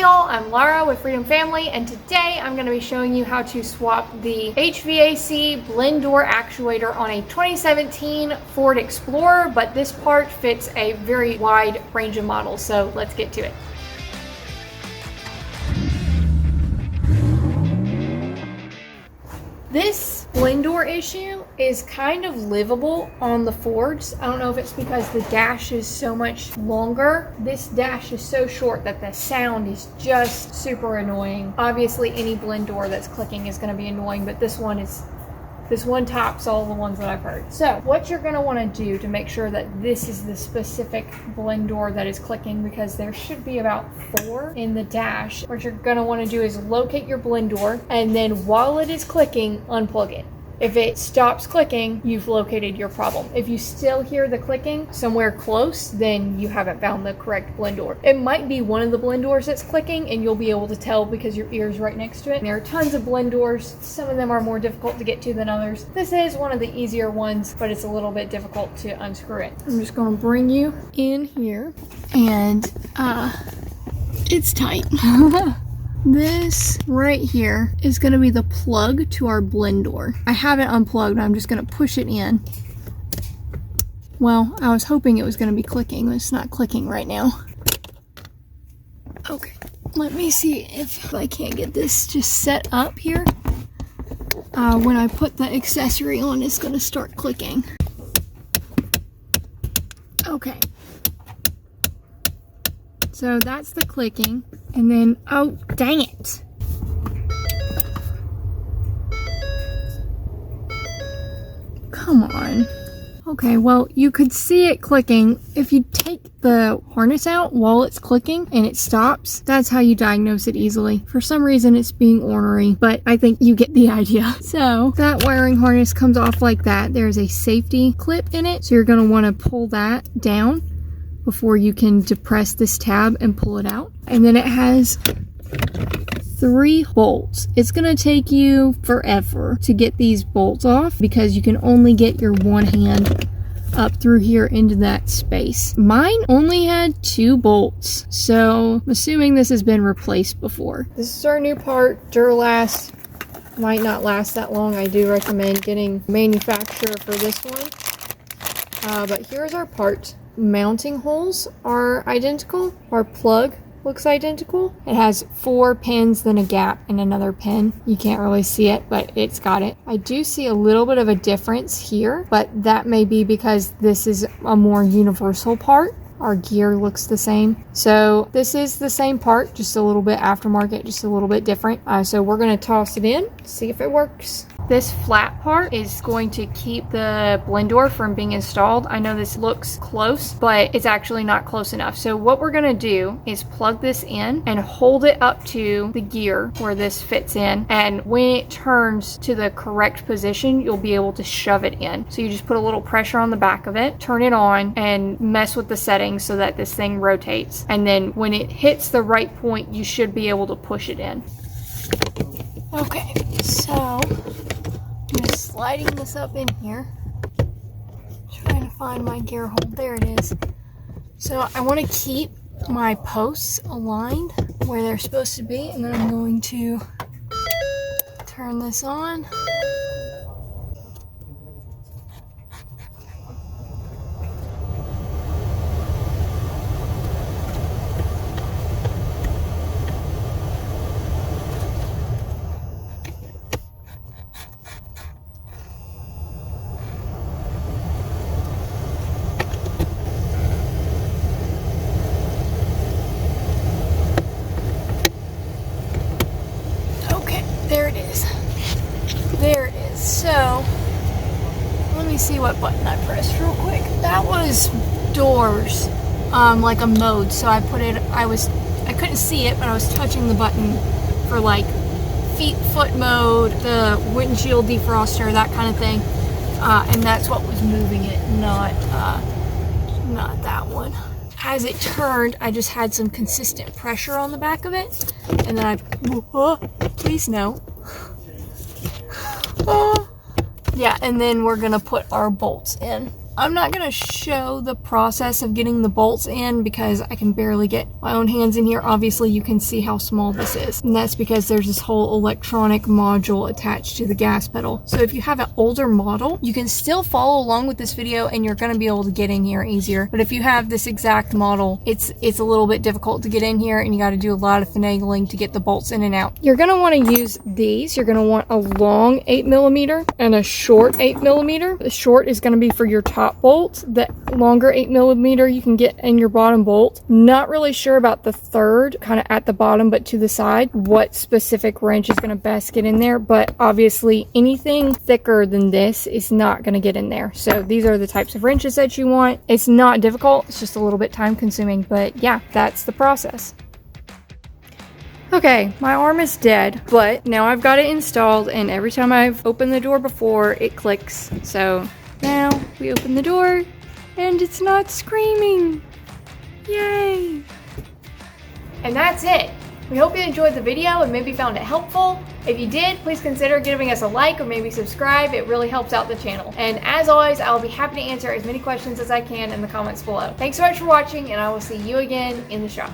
y'all, I'm Lara with Freedom Family, and today I'm going to be showing you how to swap the HVAC blend door actuator on a 2017 Ford Explorer, but this part fits a very wide range of models, so let's get to it. This blend door issue is kind of livable on the Fords. I don't know if it's because the dash is so much longer. This dash is so short that the sound is just super annoying. Obviously, any blend door that's clicking is going to be annoying, but this one tops all the ones that I've heard. So what you're going to want to do to make sure that this is the specific blend door that is clicking, because there should be about 4 in the dash, what you're going to want to do is locate your blend door, and then while it is clicking, unplug it. If it stops clicking, you've located your problem. If you still hear the clicking somewhere close, then you haven't found the correct blend door. It might be one of the blend doors that's clicking, and you'll be able to tell because your ear's right next to it. There are tons of blend doors. Some of them are more difficult to get to than others. This is one of the easier ones, but it's a little bit difficult to unscrew it. I'm just going to bring you in here, and it's tight. This right here is going to be the plug to our blend door. I have it unplugged, I'm just going to push it in. Well, I was hoping it was going to be clicking, but it's not clicking right now. Okay, let me see if I can't get this just set up here. When I put the accessory on, it's going to start clicking. Okay. So that's the clicking, and then, oh, dang it. Come on. Okay, well, you could see it clicking. If you take the harness out while it's clicking and it stops, that's how you diagnose it easily. For some reason, it's being ornery, but I think you get the idea. So that wiring harness comes off like that. There's a safety clip in it, so you're going to want to pull that down before you can depress this tab and pull it out. And then it has 3 bolts. It's gonna take you forever to get these bolts off because you can only get your one hand up through here into that space. Mine only had 2 bolts, so I'm assuming this has been replaced before. This is our new part. Duralast might not last that long. I do recommend getting manufacturer for this one. But here's our part. Mounting holes are identical. Our plug looks identical. It has 4 pins, then a gap and another pin. You can't really see it, but it's got it. I do see a little bit of a difference here, but that may be because this is a more universal part. Our gear looks the same. So this is the same part, just a little bit aftermarket, just a little bit different. So we're going to toss it in, see if it works. This flat part is going to keep the blend door from being installed. I know this looks close, but it's actually not close enough. So what we're going to do is plug this in and hold it up to the gear where this fits in. And when it turns to the correct position, you'll be able to shove it in. So you just put a little pressure on the back of it, turn it on, and mess with the settings so that this thing rotates. And then when it hits the right point, you should be able to push it in. Okay, so I'm just sliding this up in here, trying to find my gear hold. There it is. So I want to keep my posts aligned where they're supposed to be, and then I'm going to turn this on. There it is. There it is. So, let me see what button I pressed real quick. That was doors, like a mode. So I put it, I couldn't see it, but I was touching the button for like foot mode, the windshield defroster, that kind of thing. And that's what was moving it, not that one. As it turned, I just had some consistent pressure on the back of it, and then please no. Yeah, and then we're gonna put our bolts in. I'm not going to show the process of getting the bolts in because I can barely get my own hands in here. Obviously, you can see how small this is. And that's because there's this whole electronic module attached to the gas pedal. So if you have an older model, you can still follow along with this video and you're going to be able to get in here easier. But if you have this exact model, it's a little bit difficult to get in here and you got to do a lot of finagling to get the bolts in and out. You're going to want to use these. You're going to want a long 8mm and a short 8mm. The short is going to be for your top bolt. The longer 8mm you can get in your bottom bolt. Not really sure about the third, kind of at the bottom but to the side, what specific wrench is going to best get in there, but obviously anything thicker than this is not going to get in there. So these are the types of wrenches that you want. It's not difficult, it's just a little bit time consuming, but yeah, that's the process. Okay, my arm is dead, but now I've got it installed, and every time I've opened the door before, it clicks. So now we open the door and it's not screaming. Yay! And that's it. We hope you enjoyed the video and maybe found it helpful. If you did, please consider giving us a like or maybe subscribe. It really helps out the channel. And as always, I'll be happy to answer as many questions as I can in the comments below. Thanks so much for watching, and I will see you again in the shop.